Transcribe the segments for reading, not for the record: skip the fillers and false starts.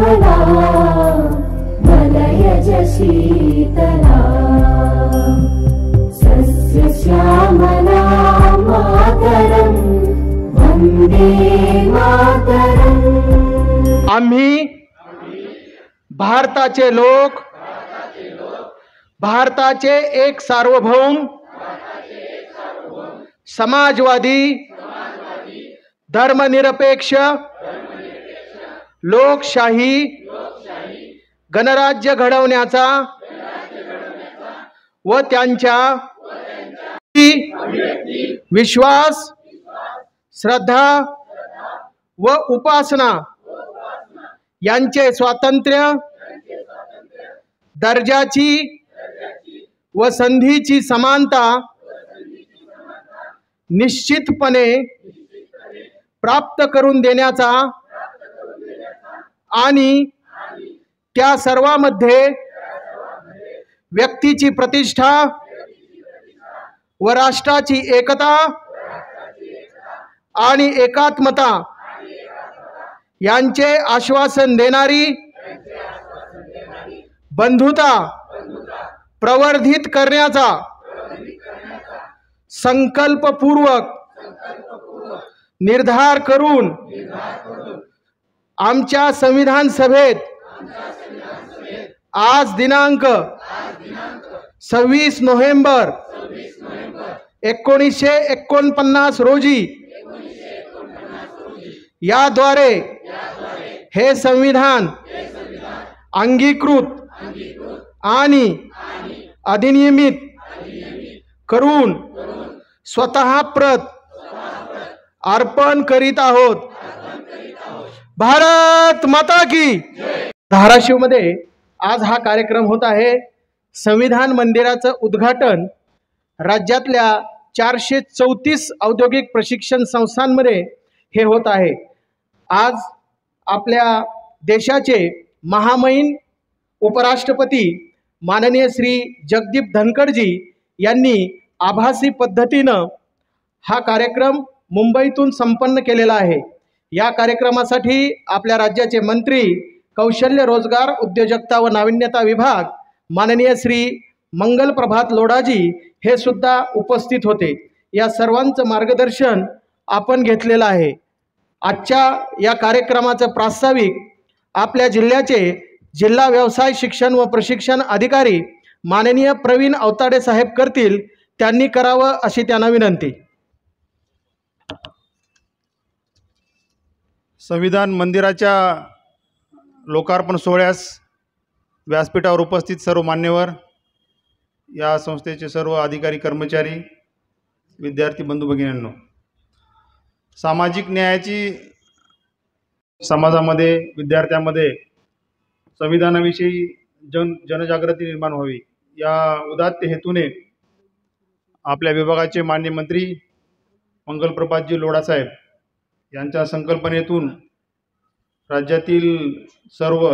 श्यामला मलयज शीतला सस्य श्यामला मातरम् वन्दे मातरम्। आम्ही भारताचे लोक भारताचे एक सार्वभौम समाजवादी धर्मनिरपेक्ष लोकशाही गणराज्य घडवण्याचा व त्यांच्या विश्वास श्रद्धा व उपासना यांचे स्वातंत्र्य दर्जाची व संधीची समानता निश्चितपणे प्राप्त करून देण्याचा आणि त्या सर्वांमध्ये व्यक्तीची प्रतिष्ठा व राष्ट्राची एकता आणि एकात्मता यांचे आश्वासन देणारी बंधुता प्रवर्धित करण्याचा संकल्पपूर्वक निर्धार करून आमच्या संविधान सभेत आज दिनांक 26 नोव्हेंबर 1949 रोजी याद्वारे हे संविधान अंगीकृत आणि अधिनियमित करून स्वतः प्रत अर्पण करीत आहोत। भारत माता की। धाराशिव मध्ये आज हा कार्यक्रम होत आहे। संविधान मंदिराचं उद्घाटन राज्यातल्या 434 औद्योगिक प्रशिक्षण संस्थांमध्ये हे होत आहे। आज आपल्या देशाचे महामहिम उपराष्ट्रपती माननीय श्री जगदीप धनखडजी यांनी आभासी पद्धतीनं हा कार्यक्रम मुंबईतून संपन्न केलेला आहे। या कार्यक्रमासाठी आपल्या राज्याचे मंत्री कौशल्य रोजगार उद्योजकता व नाविन्यता विभाग माननीय श्री मंगल प्रभात लोढाजी हे सुद्धा उपस्थित होते। या सर्वांचं मार्गदर्शन आपण घेतलेलं आहे। आजच्या या कार्यक्रमाचं प्रास्ताविक आपल्या जिल्ह्याचे जिल्हा व्यवसाय शिक्षण व प्रशिक्षण अधिकारी माननीय प्रवीण अवताडे साहेब करतील। त्यांनी करावं अशी त्यांना विनंती। संविधान मंदिराच्या लोकार्पण सोहळ्यास व्यासपीठावर उपस्थित सर्व मान्यवर, या संस्थेचे सर्व अधिकारी कर्मचारी, विद्यार्थी बंधू भगिनींनो, सामाजिक न्यायाची समाजामध्ये विद्यार्थ्यांमध्ये संविधानाविषयी जनजागृती निर्माण व्हावी या उदात्त हेतूने आपल्या विभागाचे मान्य मंत्री मंगल प्रभातजी लोढा साहेब यांच्या संकल्पनेतून राज्यातील सर्व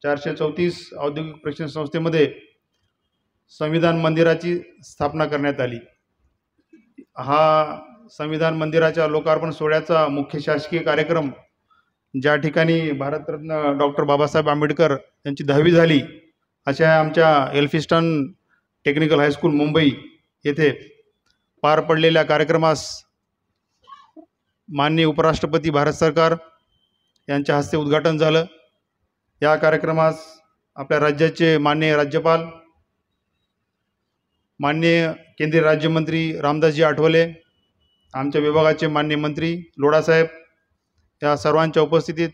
434 औद्योगिक प्रशिक्षण संस्थेमध्ये संविधान मंदिराची स्थापना करण्यात आली। हा संविधान मंदिराच्या लोकार्पण सोहळ्याचा मुख्य शासकीय कार्यक्रम ज्या ठिकाणी भारतरत्न डॉक्टर बाबासाहेब आंबेडकर यांची 10वी झाली अशा आमच्या एल्फिस्टन टेक्निकल हायस्कूल मुंबई येथे पार पडलेल्या कार्यक्रमास माननीय उपराष्ट्रपती भारत सरकार यांच्या हस्ते उद्घाटन झालं। या कार्यक्रमास आपल्या राज्याचे माननीय राज्यपाल माननीय केंद्रीय राज्यमंत्री रामदासजी आठवले, आमच्या विभागाचे माननीय मंत्री लोढा साहेब या सर्वांच्या उपस्थितीत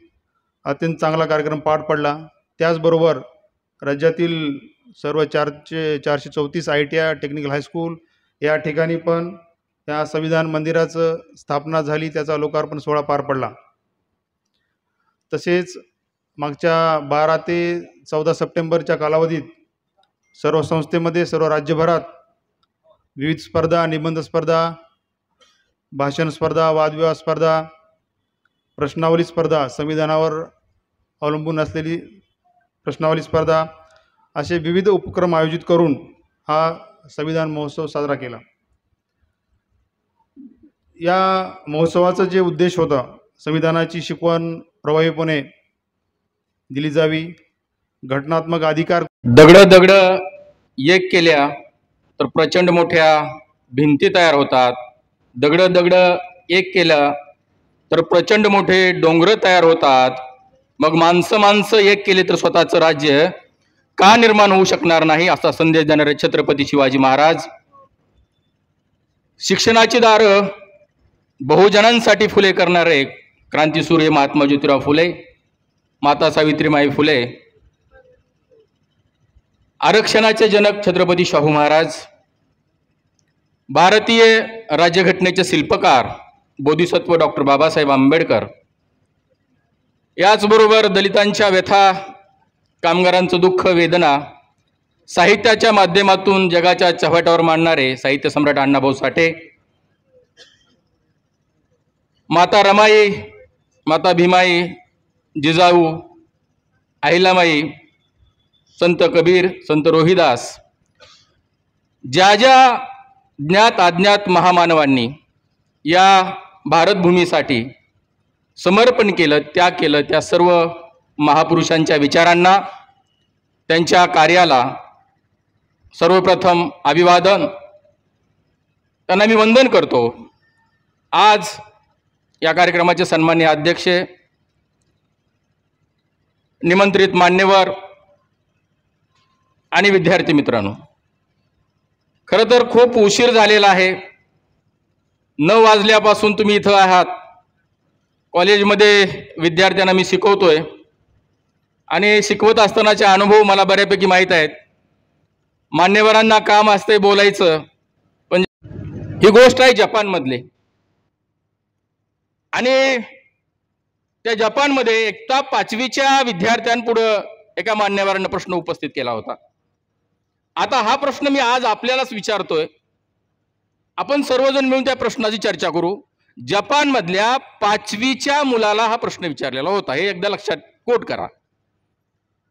अत्यंत चांगला कार्यक्रम पार पडला। त्याचबरोबर राज्यातील सर्व 434 ITI टेक्निकल हायस्कूल या ठिकाणी पण त्या संविधान मंदिराचं स्थापना झाली, त्याचा लोकार्पण सोहळा पार पडला। तसेच मागच्या 12 ते 14 सप्टेंबरच्या कालावधीत सर्व संस्थेमध्ये सर्व राज्यभरात विविध स्पर्धा, निबंध स्पर्धा, भाषण स्पर्धा, वादविवाद स्पर्धा, प्रश्नावली स्पर्धा, संविधानावर अवलंबून असलेली प्रश्नावली स्पर्धा असे विविध उपक्रम आयोजित करून हा संविधान महोत्सव साजरा केला। या महोत्सवाचा जे उद्देश होता संविधानाची शिकवण प्रभावीपणे दिली जावी. घटनात्मक अधिकार दगड दगड एक केल्या तर प्रचंड मोठ्या भिंती तयार होतात. दगड दगड एक केलं तर प्रचंड मोठे डोंगर तयार होतात. मग माणसं एक केले तर स्वतःचं राज्य का निर्माण होऊ शकणार नाही, असा संदेश देणारे छत्रपती शिवाजी महाराज. शिक्षणाची दारं बहुजनांसाठी फुले करणारे क्रांतीसूर्य महात्मा ज्योतिराव फुले, माता सावित्रीबाई फुले, आरक्षणाचे जनक छत्रपती शाहू महाराज, भारतीय राज्यघटनेचे शिल्पकार बोधिसत्व डॉक्टर बाबासाहेब आंबेडकर, याचबरोबर दलितांच्या व्यथा, कामगारांचं दुःख वेदना साहित्याच्या माध्यमातून जगाच्या चव्हाट्यावर मांडणारे साहित्य सम्राट अण्णाभाऊ साठे, माता रमाई, माता भीमाई, जिजाऊ, अहिल्यामाई, संत कबीर, संत रोहिदास, ज्या ज्या ज्ञात अज्ञात महामानवांनी या भारतभूमीसाठी समर्पण केलं, त्याग केलं, त्या सर्व महापुरुषांच्या विचारांना, त्यांच्या कार्याला सर्वप्रथम अभिवादन, त्यांना मी वंदन करतो. आज या कार्यक्रमाचे सन्माननीय अध्यक्ष, निमंत्रित मान्यवर आणि विद्यार्थी मित्रांनो, खरं तर खूप उशीर झालेला आहे. 9 वाजल्यापासून तुम्ही इथं आहात. कॉलेजमध्ये विद्यार्थ्यांना मी शिकवतोय आणि शिकवत असतानाचे अनुभव मला बऱ्यापैकी माहीत आहेत. मान्यवरांना काम असते बोलायचं, पण ही गोष्ट आहे जपानमधली. आणि त्या जपानमध्ये इयत्ता 5वीच्या विद्यार्थ्यांपुढं एका मान्यवरांना प्रश्न उपस्थित केला होता. आता हा प्रश्न मी आज आपल्यालाच विचारतोय. आपण सर्वजण मिळून त्या प्रश्नाची चर्चा करू. जपानमधल्या 5वीच्या मुलाला हा प्रश्न विचारलेला होता. हे एकदा लक्षात कोट करा.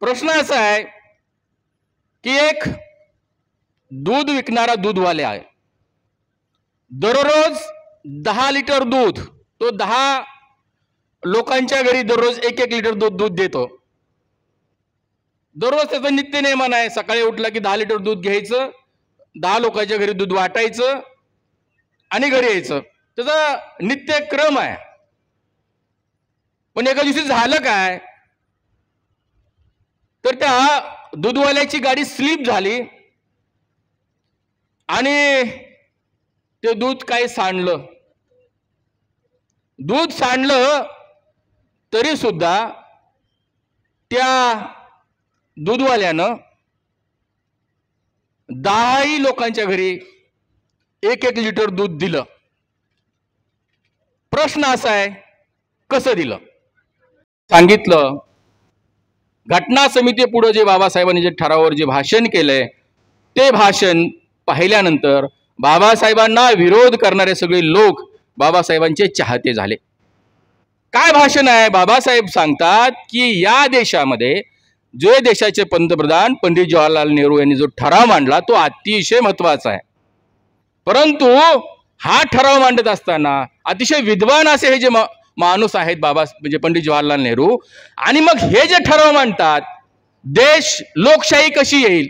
प्रश्न असा आहे की एक दूध विकणारा दूधवाले आहे. दररोज 10 लिटर दूध तो 10 लोकांच्या घरी दररोज 1-1 लिटर दूध देतो. दररोज त्याचा नित्य नेमान आहे. सकाळी उठला की 10 लिटर दूध घ्यायचं, 10 लोकांच्या घरी दूध वाटायचं आणि घरी यायचं. त्याचा नित्य क्रम आहे. पण एका दिवशी झालं काय, तर त्या दूधवाल्याची गाडी स्लिप झाली आणि ते दूध काय सांडलं. दूध सांडलं तरी सुद्धा त्या दूधवाल्यानं 10 लोकांच्या घरी 1-1 लिटर दूध दिलं. प्रश्न असा आहे, कसं दिलं? सांगितलं, घटना समिती पुढे जे बाबासाहेबांनी जे ठरावावर जे भाषण केलंय ते भाषण पाहिल्यानंतर बाबासाहेबांना विरोध करणारे सगळे लोक बाबासाहेबांचे चाहते झाले. काय भाषण आहे? बाबासाहेब सांगतात की या देशामध्ये जे देशाचे पंतप्रधान पंडित जवाहरलाल नेहरू यांनी जो ठराव मांडला तो अतिशय महत्वाचा आहे. परंतु हा ठराव मांडत असताना अतिशय विद्वान असे हे जे माणूस आहेत बाबा म्हणजे पंडित जवाहरलाल नेहरू, आणि मग हे जे ठराव मांडतात, देश लोकशाही कशी येईल,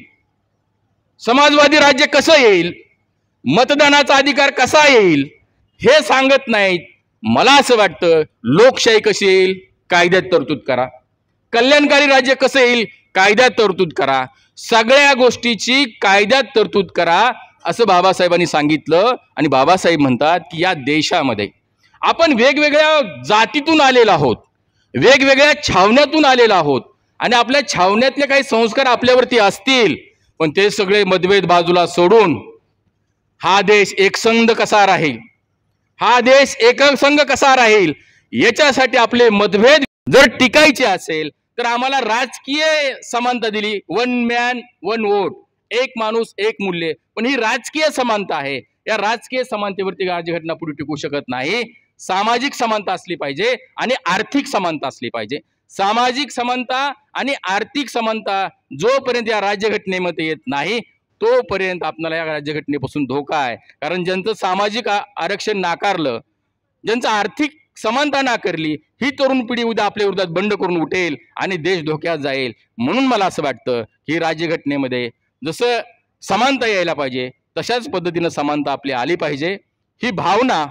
समाजवादी राज्य कसं येईल, मतदानाचा अधिकार कसा येईल हे सांगत नाहीत. मला असं वाटतं लोकशाही कशी येईल, कायद्यात तरतूद करा. कल्याणकारी राज्य कसं येईल, कायद्यात तरतूद करा. सगळ्या गोष्टीची कायद्यात तरतूद करा असं बाबासाहेबांनी सांगितलं. आणि बाबासाहेब म्हणतात की या देशामध्ये आपण वेगवेगळ्या जातीतून आलेलो आहोत, वेगवेगळ्या छावण्यातून आलेलो आहोत आणि आपल्या छावण्यातले काही संस्कार आपल्यावरती असतील, पण ते सगळे मतभेद बाजूला सोडून हा देश एकसंध कसा राहील, हा देश एकसंघ कसा राहील याच्यासाठी आपले मतभेद जर टिकायचे असेल तर आम्हाला राजकीय समानता दिली. 1 मॅन 1 वोट, एक माणूस एक मूल्य. पण ही राजकीय समानता आहे. या राजकीय समानतेवरती राज्यघटना पुढे टिकू शकत नाही. सामाजिक समानता असली पाहिजे आणि आर्थिक समानता असली पाहिजे. सामाजिक समानता आणि आर्थिक समानता जोपर्यंत या राज्यघटनेमध्ये येत नाही तोपर्यंत आपल्याला या राज्यघटनेपासून धोका आहे. कारण ज्यांचं सामाजिक आरक्षण नाकारलं, ज्यांचं आर्थिक समानता नाकारली, ही तरुण पिढी उद्या आपल्या विरोधात बंड करून उठेल आणि देश धोक्यात जाईल. म्हणून मला असं वाटतं की राज्यघटनेमध्ये जसं समानता यायला पाहिजे तशाच पद्धतीनं समानता आपली आली पाहिजे. ही भावना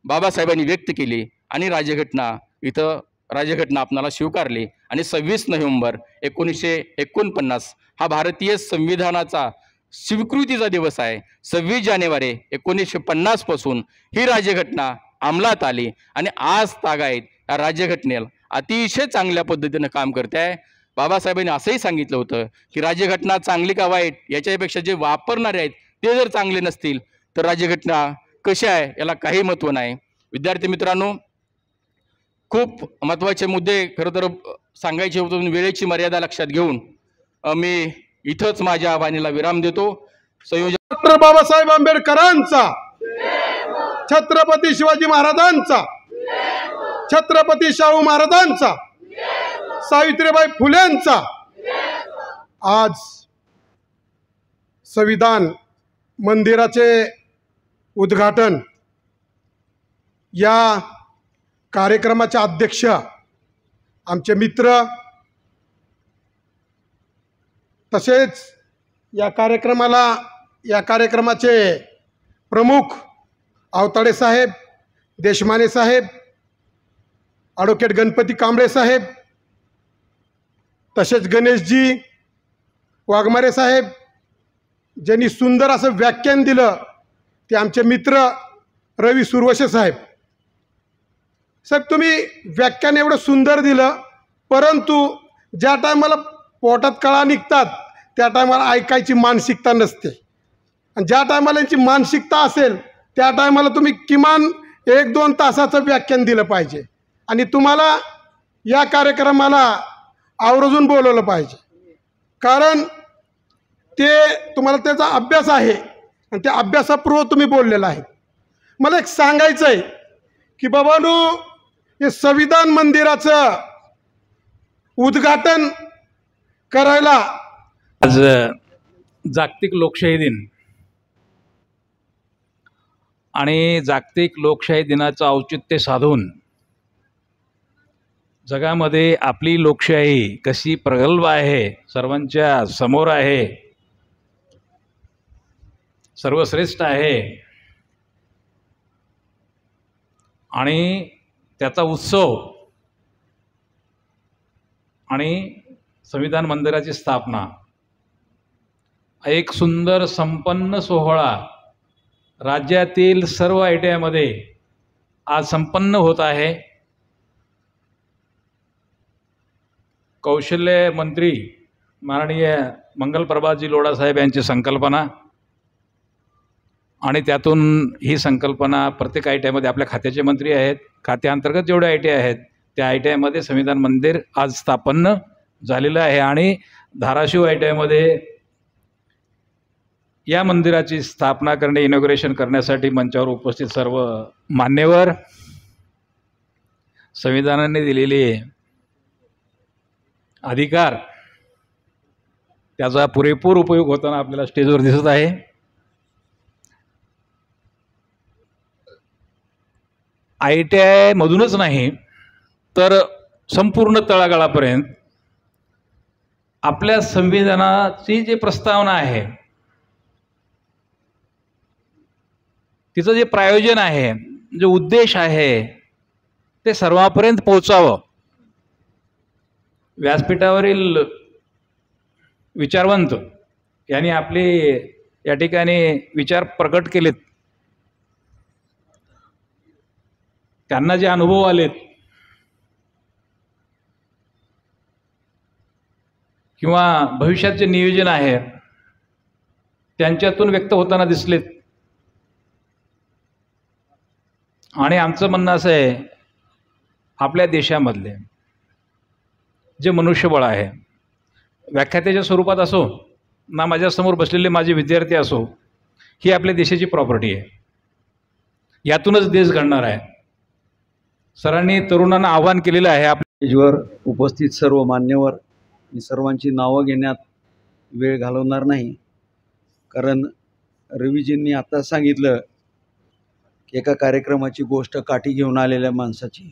बाबासाहेबांनी व्यक्त केली आणि राज्यघटना आपणाला स्वीकारली. आणि 26 नोव्हेंबर 1949 हा भारतीय संविधानाचा स्वीकृतीचा दिवस आहे. 26 जानेवारी 1950 पासून ही राज्यघटना अंमलात आली आणि आज तागायत या राज्यघटनेला अतिशय चांगल्या पद्धतीनं काम करते आहे. बाबासाहेबांनी असंही सांगितलं होतं की राज्यघटना चांगली का वाईट याच्यापेक्षा जे वापरणारे आहेत ते जर चांगले नसतील तर राज्यघटना कशी आहे याला काही महत्त्व नाही. विद्यार्थी मित्रांनो, खूप महत्त्वाचे मुद्दे खरं तर सांगायचे होते, वेळेची मर्यादा लक्षात घेऊन मी इथंच माझ्या वाणीला विराम देतो. संयोजक डॉक्टर बाबासाहेब आंबेडकरांचा, छत्रपती शिवाजी महाराजांचा, छत्रपती शाहू महाराजांचा, सावित्रीबाई फुलेंचा. आज संविधान मंदिराचे उद्घाटन या कार्यक्रमाचे अध्यक्ष आमचे मित्र, तसेच या कार्यक्रमाचे प्रमुख आवताडे साहेब, देशमाने साहेब, ॲडव्होकेट गणपती कांबळे साहेब, तसेच गणेशजी वाघमारे साहेब, ज्यांनी सुंदर असं व्याख्यान दिलं ते आमचे मित्र रवी सुरवशे साहेब. साहेब, तुम्ही व्याख्यान एवढं सुंदर दिलं, परंतु ज्या टायमाला पोटात कळा निघतात त्या टायमाला ऐकायची मानसिकता नसते. आणि ज्या टायमाला यांची मानसिकता असेल त्या टायमाला तुम्ही किमान 1-2 तासाचं व्याख्यान दिलं पाहिजे आणि तुम्हाला या कार्यक्रमाला आवर्जून बोलवलं पाहिजे. कारण ते तुम्हाला त्याचा अभ्यास आहे आणि त्या अभ्यासापूर्व तुम्ही बोललेला आहे. मला एक सांगायचं आहे की बाबांनो, हे संविधान मंदिराचं उद्घाटन करायला आज जागतिक लोकशाही दिन आणि जागतिक लोकशाही दिनाचं औचित्य साधून जगामध्ये आपली लोकशाही कशी प्रगल्भ आहे, सर्वांच्या समोर आहे, सर्वश्रेष्ठ आहे आणि त्याचा उत्सव आणि संविधान मंदिराची स्थापना एक सुंदर संपन्न सोहळा राज्यातील सर्व ITIमध्ये आज संपन्न होत आहे. कौशल्य मंत्री माननीय मंगलप्रभातजी लोढा साहेब यांची संकल्पना आणि त्यातून ही संकल्पना प्रत्येक ITIमध्ये आपल्या खात्याचे मंत्री आहेत, खात्याअंतर्गत जेवढे ITI आहेत त्या ITIमध्ये संविधान मंदिर आज स्थापन झालेलं आहे. आणि धाराशिव ITIमध्ये या मंदिराची स्थापना करणे, इनॉग्रेशन करण्यासाठी मंचावर उपस्थित सर्व मान्यवर, संविधानाने दिलेले अधिकार त्याचा पुरेपूर उपयोग होताना आपल्याला स्टेजवर दिसत आहे. ITI मधूनच नाही तर संपूर्ण तळागाळापर्यंत आपल्या संविधानाची जी प्रस्तावना आहे, तिचं जे प्रायोजन आहे, जो उद्देश आहे ते सर्वांपर्यंत पोहोचावं. व्यासपीठावरील विचारवंत यांनी आपले या ठिकाणी विचार प्रकट केलेत. त्यांना जे अनुभव आलेत किंवा भविष्यात जे नियोजन आहे त्यांच्यातून व्यक्त होताना दिसलेत. आणि आमचं म्हणणं असं आहे, आपल्या देशामधले जे मनुष्यबळ आहे, व्याख्यात्याच्या स्वरूपात असो ना माझ्यासमोर बसलेले माझे विद्यार्थी असो, ही आपल्या देशाची प्रॉपर्टी आहे. यातूनच देश घडणार आहे. सरांनी तरुणांना आवाहन केलेलं आहे. आपल्या स्टेजवर उपस्थित सर्व मान्यवर, मी सर्वांची नावं घेण्यात वेळ घालवणार नाही, कारण रवीजींनी आता सांगितलं एका कार्यक्रमाची गोष्ट काठी घेऊन आलेल्या माणसाची.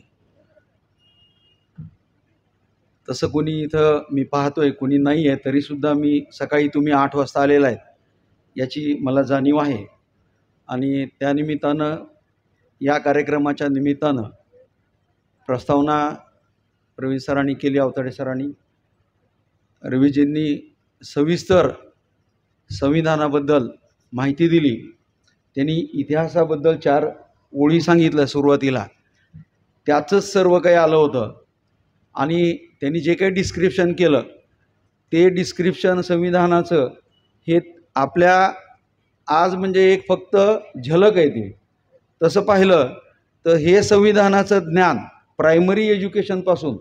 तसं कोणी इथं मी पाहतोय कोणी नाही आहे, तरीसुद्धा मी सकाळी तुम्ही 8 वाजता आलेला आहेत याची मला जाणीव आहे. आणि त्यानिमित्तानं या कार्यक्रमाच्या निमित्तानं प्रस्तावना प्रवीण सरांनी केली, अवताडे सरांनी. रवीजींनी सविस्तर संविधानाबद्दल माहिती दिली. त्यांनी इतिहासाबद्दल 4 ओळी सांगितल्या सुरुवातीला, त्याचंच सर्व काही आलं होतं. आणि त्यांनी जे काही डिस्क्रिप्शन केलं ते डिस्क्रिप्शन संविधानाचं हे आपल्या आज म्हणजे एक फक्त झलक आहे ती. तसं पाहिलं तर हे संविधानाचं ज्ञान प्रायमरी एज्युकेशनपासून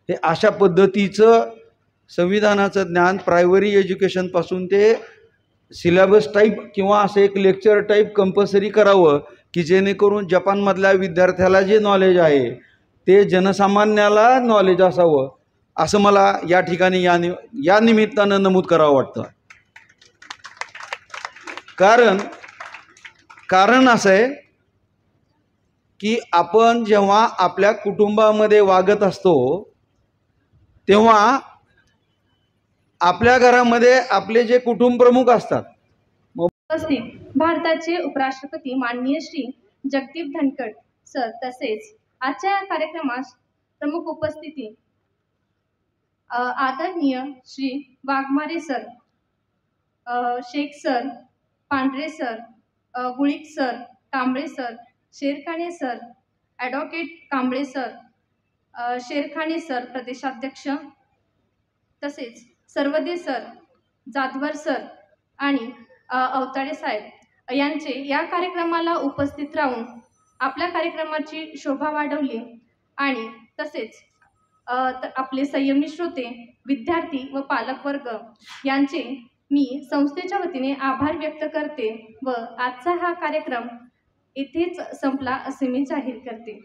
हे अशा पद्धतीचं संविधानाचं ज्ञान प्रायमरी एज्युकेशनपासून ते सिलेबस टाईप किंवा असं एक लेक्चर टाईप कंपल्सरी करावं की जेणेकरून जपानमधल्या विद्यार्थ्याला जे नॉलेज आहे ते जनसामान्याला नॉलेज असावं, असं मला या ठिकाणी या निमित्तानं नमूद करावं वाटतं. कारण असं आहे की आपण जेव्हा आपल्या कुटुंबामध्ये वागत असतो तेव्हा आपल्या घरामध्ये आपले जे कुटुंब प्रमुख असतात. उपस्थित भारताचे उपराष्ट्रपती माननीय श्री जगदीप धनखड सर, तसेच आजच्या या कार्यक्रमास प्रमुख उपस्थिती आदरणीय Shri Waghmare sir, Shaikh sir, Pandhare sir, Gulik sir, Kamble sir, Sherkhane sir, advocate Kamble sir, Sherkhane sir प्रदेशाध्यक्ष, तसेच सर्वदे सर, जाधवर सर आणि अवताडे साहेब यांचे या कार्यक्रमाला उपस्थित राहून आपल्या कार्यक्रमाची शोभा वाढवली. आणि तसेच आपले संयमी श्रोते, विद्यार्थी व पालकवर्ग यांचे मी संस्थेच्या वतीने आभार व्यक्त करते व आजचा हा कार्यक्रम इथेच संपला असे मी जाहीर करते.